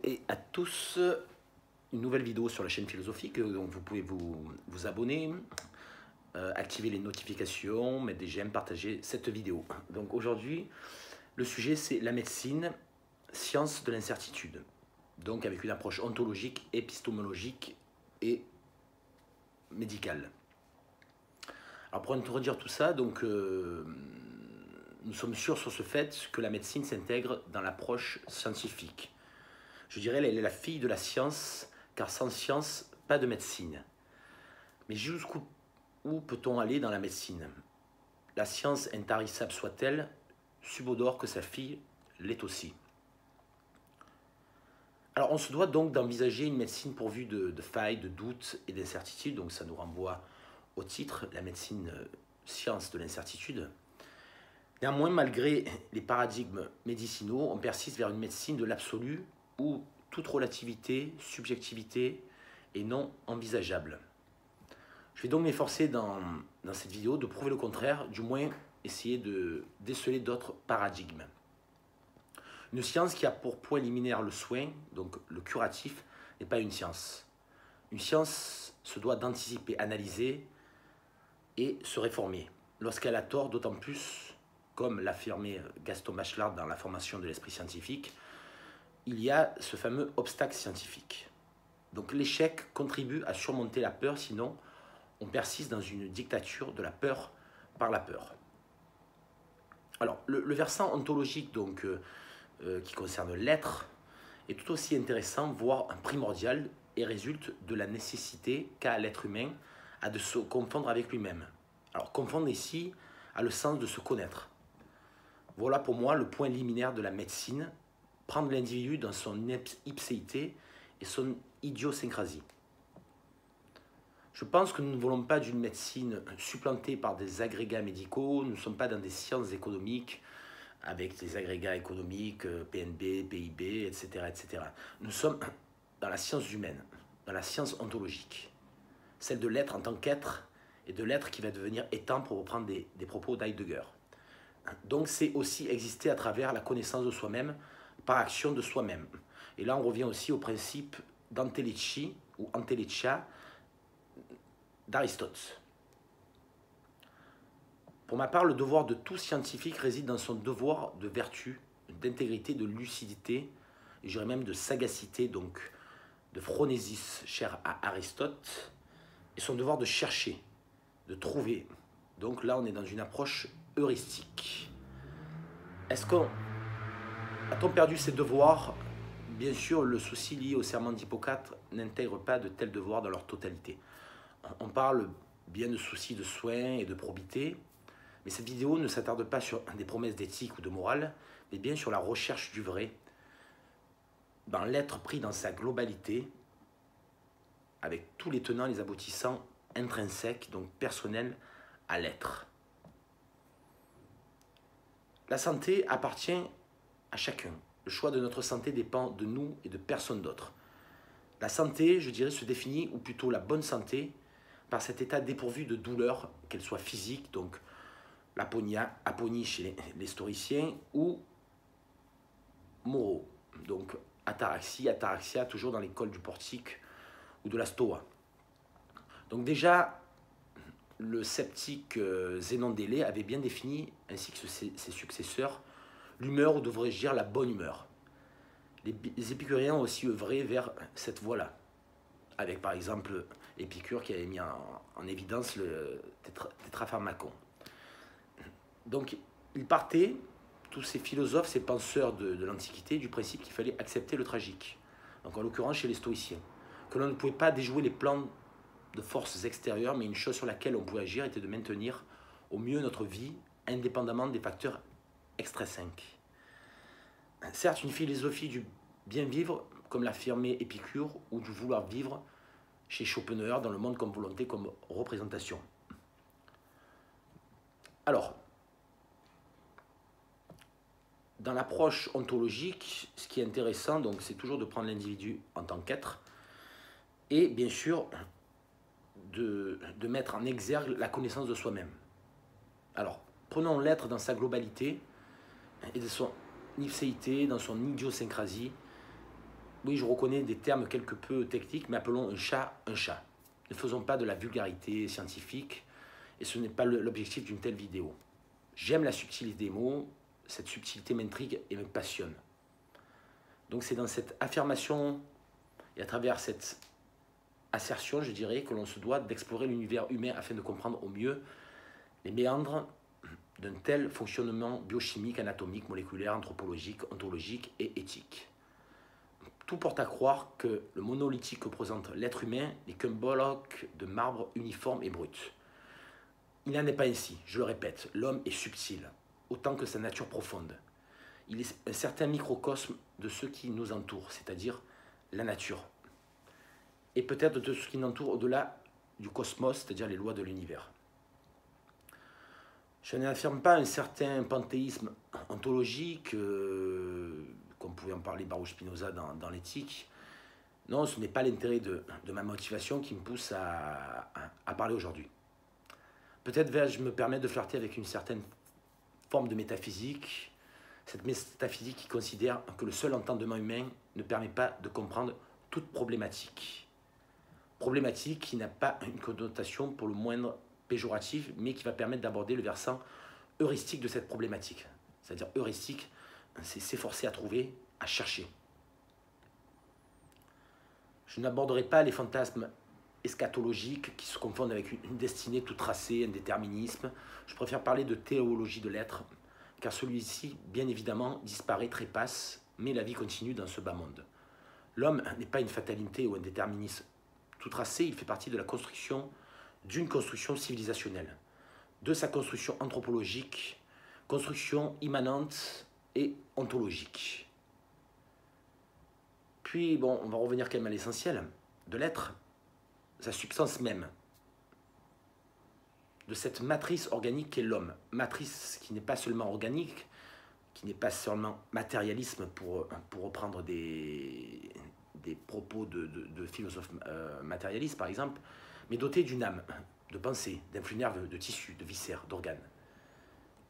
et à tous, une nouvelle vidéo sur la chaîne philosophique, donc vous pouvez vous abonner, activer les notifications, mettre des j'aime, partager cette vidéo. Donc aujourd'hui, le sujet c'est la médecine, science de l'incertitude, donc avec une approche ontologique, épistémologique et médicale. Alors pour introduire tout ça, donc, nous sommes sûrs sur ce fait que la médecine s'intègre dans l'approche scientifique. Je dirais qu'elle est la fille de la science, car sans science, pas de médecine. Mais jusqu'où peut-on aller dans la médecine? La science, intarissable soit-elle, subodore que sa fille l'est aussi. Alors on se doit donc d'envisager une médecine pourvue de failles, de doutes et d'incertitudes, donc ça nous renvoie au titre, la médecine science de l'incertitude. Néanmoins, malgré les paradigmes médicinaux, on persiste vers une médecine de l'absolu où toute relativité, subjectivité est non envisageable. Je vais donc m'efforcer dans cette vidéo de prouver le contraire, du moins essayer de déceler d'autres paradigmes. Une science qui a pour point liminaire le soin, donc le curatif, n'est pas une science. Une science se doit d'anticiper, analyser et se réformer. Lorsqu'elle a tort, d'autant plus, comme l'affirmait Gaston Bachelard dans La formation de l'esprit scientifique, il y a ce fameux obstacle scientifique. Donc l'échec contribue à surmonter la peur, sinon on persiste dans une dictature de la peur par la peur. Alors le versant ontologique donc, qui concerne l'être est tout aussi intéressant, voire primordial, et résulte de la nécessité qu'a l'être humain à de se confondre avec lui-même. Alors confondre ici a le sens de se connaître. Voilà pour moi le point liminaire de la médecine, prendre l'individu dans son ipséité et son idiosyncrasie. Je pense que nous ne voulons pas d'une médecine supplantée par des agrégats médicaux, nous ne sommes pas dans des sciences économiques avec des agrégats économiques, PNB, PIB, etc., etc. Nous sommes dans la science humaine, dans la science ontologique, celle de l'être en tant qu'être et de l'être qui va devenir étant, pour reprendre des propos d'Heidegger. Donc c'est aussi exister à travers la connaissance de soi-même, par action de soi-même. Et là on revient aussi au principe d'antelechy ou antelechia d'Aristote. Pour ma part, le devoir de tout scientifique réside dans son devoir de vertu, d'intégrité, de lucidité, et je dirais même de sagacité, donc de phronésis, cher à Aristote, et son devoir de chercher, de trouver. Donc là, on est dans une approche heuristique. A-t-on perdu ces devoirs? Bien sûr, le souci lié au serment d'Hippocrate n'intègre pas de tels devoirs dans leur totalité. On parle bien de soucis de soins et de probité, mais cette vidéo ne s'attarde pas sur des promesses d'éthique ou de morale, mais bien sur la recherche du vrai, dans l'être pris dans sa globalité, avec tous les tenants et les aboutissants intrinsèques, donc personnels, à l'être. La santé appartient à chacun. Le choix de notre santé dépend de nous et de personne d'autre. La santé, je dirais, se définit, ou plutôt la bonne santé, par cet état dépourvu de douleur, qu'elle soit physique, donc l'aponie chez les stoïciens, ou moraux, donc ataraxia, toujours dans l'école du portique ou de la stoa. Donc déjà, le sceptique Zénon d'Élée avait bien défini, ainsi que ses successeurs, l'humeur, ou devrais-je dire la bonne humeur. Les épicuriens ont aussi œuvré vers cette voie-là, avec par exemple Épicure qui avait mis en évidence le tétrapharmacon. Donc ils partaient, tous ces philosophes, ces penseurs de l'Antiquité, du principe qu'il fallait accepter le tragique. Donc en l'occurrence chez les stoïciens, que l'on ne pouvait pas déjouer les plans de forces extérieures, mais une chose sur laquelle on pouvait agir était de maintenir au mieux notre vie, indépendamment des facteurs extrinsèques. Certes, une philosophie du bien vivre, comme l'affirmait Épicure, ou du vouloir vivre chez Schopenhauer, dans le monde comme volonté, comme représentation. Alors, dans l'approche ontologique, ce qui est intéressant, donc, c'est toujours de prendre l'individu en tant qu'être, et bien sûr, de mettre en exergue la connaissance de soi-même. Alors, prenons l'être dans sa globalité, et de son ipséité, dans son idiosyncrasie, Oui, je reconnais des termes quelque peu techniques, mais appelons un chat un chat. Ne faisons pas de la vulgarité scientifique, et ce n'est pas l'objectif d'une telle vidéo. J'aime la subtilité des mots, cette subtilité m'intrigue et me passionne. Donc c'est dans cette affirmation et à travers cette assertion, je dirais, que l'on se doit d'explorer l'univers humain afin de comprendre au mieux les méandres d'un tel fonctionnement biochimique, anatomique, moléculaire, anthropologique, ontologique et éthique. Tout porte à croire que le monolithique que présente l'être humain n'est qu'un bloc de marbre uniforme et brut. Il n'en est pas ainsi, je le répète, l'homme est subtil, autant que sa nature profonde. Il est un certain microcosme de ce qui nous entoure, c'est-à-dire la nature. Et peut-être de ce qui nous entoure au-delà du cosmos, c'est-à-dire les lois de l'univers. Je n'affirme pas un certain panthéisme ontologique, comme pouvait en parler Baruch Spinoza dans l'éthique. Non, ce n'est pas l'intérêt de ma motivation qui me pousse à parler aujourd'hui. Peut-être vais-je me permettre de flirter avec une certaine forme de métaphysique, cette métaphysique qui considère que le seul entendement humain ne permet pas de comprendre toute problématique. Problématique qui n'a pas une connotation pour le moindre péjorative, mais qui va permettre d'aborder le versant heuristique de cette problématique. C'est-à-dire heuristique, c'est s'efforcer à trouver, à chercher. Je n'aborderai pas les fantasmes eschatologiques qui se confondent avec une destinée tout tracée, un déterminisme. Je préfère parler de théologie de l'être, car celui-ci, bien évidemment, disparaît, trépasse, mais la vie continue dans ce bas monde. L'homme n'est pas une fatalité ou un déterminisme tout tracé, il fait partie de la construction d'une construction civilisationnelle, de sa construction anthropologique, construction immanente et ontologique. Puis, bon, on va revenir quand même à l'essentiel de l'être, sa substance même, de cette matrice organique qu'est l'homme. Matrice qui n'est pas seulement organique, qui n'est pas seulement matérialisme, pour reprendre des propos de philosophes matérialistes, par exemple, mais doté d'une âme, de pensée, d'influx nerveux, de tissus, de viscères, d'organes.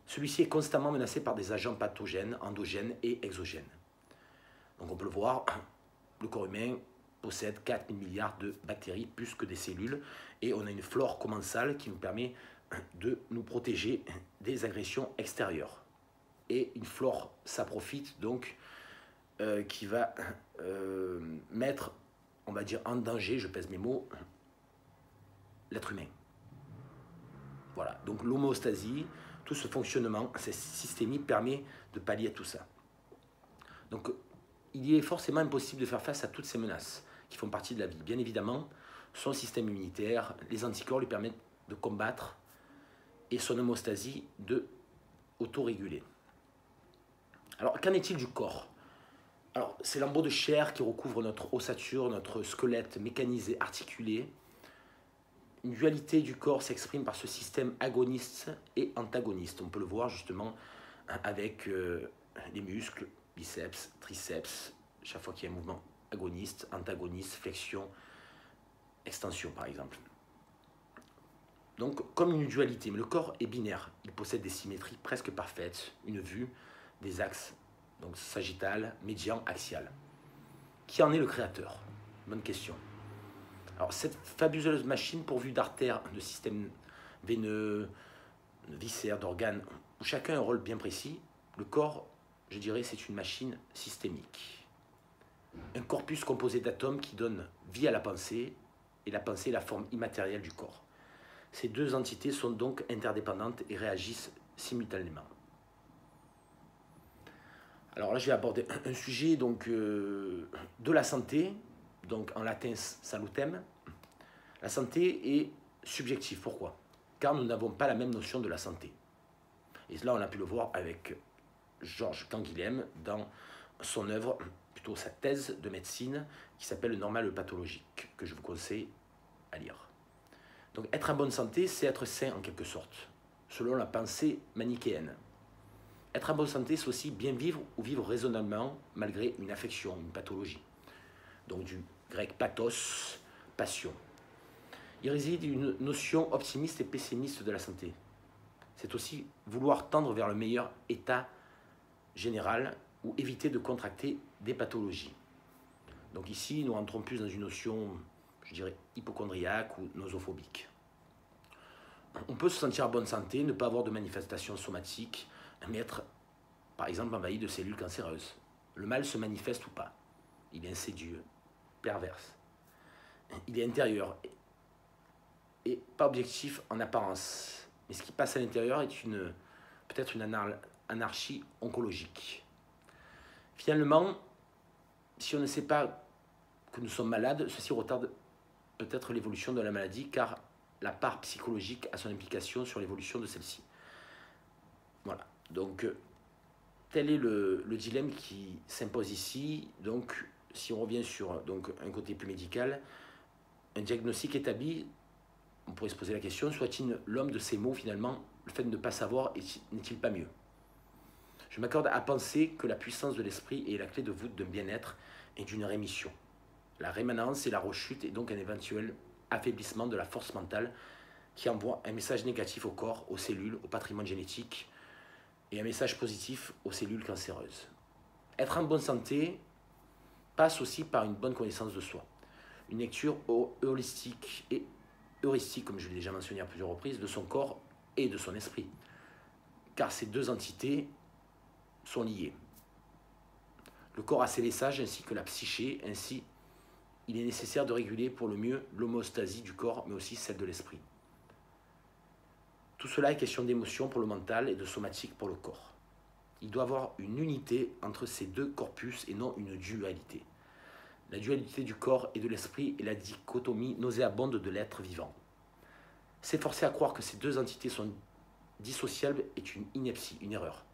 Celui-ci est constamment menacé par des agents pathogènes, endogènes et exogènes. Donc on peut le voir, le corps humain possède 4 000 milliards de bactéries, plus que des cellules, et on a une flore commensale qui nous permet de nous protéger des agressions extérieures. Et une flore saprofite, donc, qui va mettre, on va dire, en danger, je pèse mes mots, l'être humain. Voilà, donc l'homéostasie, tout ce fonctionnement, cette systémie permet de pallier à tout ça. Donc il est forcément impossible de faire face à toutes ces menaces qui font partie de la vie. Bien évidemment, son système immunitaire, les anticorps lui permettent de combattre et son homéostasie de autoréguler. Alors qu'en est-il du corps ? Alors c'est l'embryon de chair qui recouvre notre ossature, notre squelette mécanisé, articulé. Une dualité du corps s'exprime par ce système agoniste et antagoniste. On peut le voir justement avec les muscles, biceps, triceps, chaque fois qu'il y a un mouvement agoniste, antagoniste, flexion, extension par exemple. Donc comme une dualité, mais le corps est binaire. Il possède des symétries presque parfaites, une vue, des axes, donc sagittal, médian, axial. Qui en est le créateur? Bonne question. Alors, cette fabuleuse machine pourvue d'artères, de systèmes veineux, de viscères, d'organes, où chacun a un rôle bien précis, le corps, je dirais, c'est une machine systémique. Un corpus composé d'atomes qui donne vie à la pensée, et la pensée est la forme immatérielle du corps. Ces deux entités sont donc interdépendantes et réagissent simultanément. Alors là, je vais aborder un sujet donc, de la santé, donc en latin salutem. La santé est subjective. Pourquoi? Car nous n'avons pas la même notion de la santé. Et là, on a pu le voir avec Georges Canguilhem dans son œuvre, plutôt sa thèse de médecine, qui s'appelle Le normal et le pathologique, que je vous conseille à lire. Donc être en bonne santé, c'est être sain en quelque sorte, selon la pensée manichéenne. Être en bonne santé, c'est aussi bien vivre ou vivre raisonnablement malgré une affection, une pathologie. Donc du grec pathos, passion. Il réside une notion optimiste et pessimiste de la santé. C'est aussi vouloir tendre vers le meilleur état général ou éviter de contracter des pathologies. Donc ici, nous rentrons plus dans une notion, je dirais, hypochondriaque ou nosophobique. On peut se sentir en bonne santé, ne pas avoir de manifestations somatiques, mais être, par exemple, envahi de cellules cancéreuses. Le mal se manifeste ou pas. Il est insidieux, perverse. Il est intérieur et pas objectif en apparence. Mais ce qui passe à l'intérieur est peut-être une anarchie oncologique. Finalement, si on ne sait pas que nous sommes malades, ceci retarde peut-être l'évolution de la maladie, car la part psychologique a son implication sur l'évolution de celle-ci. Voilà, donc tel est le dilemme qui s'impose ici. Donc, si on revient sur un côté plus médical, un diagnostic établi, on pourrait se poser la question, soit-il l'homme de ces mots finalement, le fait de ne pas savoir n'est-il pas mieux? Je m'accorde à penser que la puissance de l'esprit est la clé de voûte d'un bien-être et d'une rémission. La rémanence et la rechute est donc un éventuel affaiblissement de la force mentale qui envoie un message négatif au corps, aux cellules, au patrimoine génétique et un message positif aux cellules cancéreuses. Être en bonne santé passe aussi par une bonne connaissance de soi, une lecture holistique et heuristique, comme je l'ai déjà mentionné à plusieurs reprises, de son corps et de son esprit, car ces deux entités sont liées. Le corps a ses messages ainsi que la psyché, ainsi il est nécessaire de réguler pour le mieux l'homéostasie du corps, mais aussi celle de l'esprit. Tout cela est question d'émotion pour le mental et de somatique pour le corps. Il doit y avoir une unité entre ces deux corpus et non une dualité. La dualité du corps et de l'esprit est la dichotomie nauséabonde de l'être vivant. S'efforcer à croire que ces deux entités sont dissociables est une ineptie, une erreur.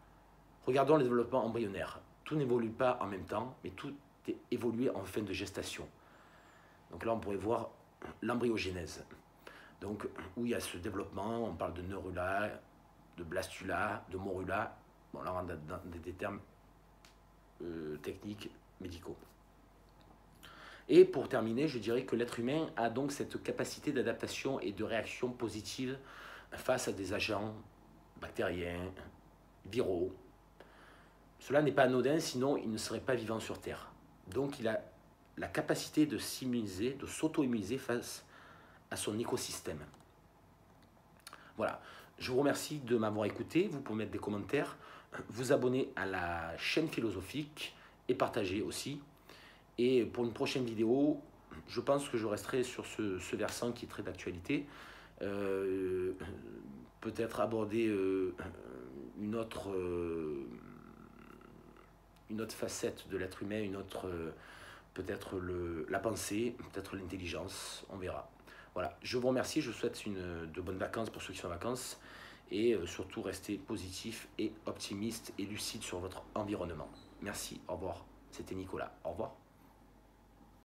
Regardons le développement embryonnaire. Tout n'évolue pas en même temps, mais tout est évolué en fin de gestation. Donc là, on pourrait voir l'embryogénèse. Donc, où il y a ce développement, on parle de neurula, de blastula, de morula. Bon, là, on rentre dans des termes techniques médicaux. Et pour terminer, je dirais que l'être humain a donc cette capacité d'adaptation et de réaction positive face à des agents bactériens, viraux. Cela n'est pas anodin, sinon il ne serait pas vivant sur Terre. Donc il a la capacité de s'immuniser, de s'auto-immuniser face à son écosystème. Voilà, je vous remercie de m'avoir écouté. Vous pouvez mettre des commentaires, vous abonner à la chaîne philosophique et partager aussi. Et pour une prochaine vidéo, je pense que je resterai sur ce versant qui est très d'actualité. Peut-être aborder une autre facette de l'être humain, peut-être la pensée, peut-être l'intelligence, on verra. Voilà, je vous remercie, je vous souhaite de bonnes vacances pour ceux qui sont en vacances et surtout restez positif et optimiste et lucide sur votre environnement. Merci, au revoir. C'était Nicolas, au revoir.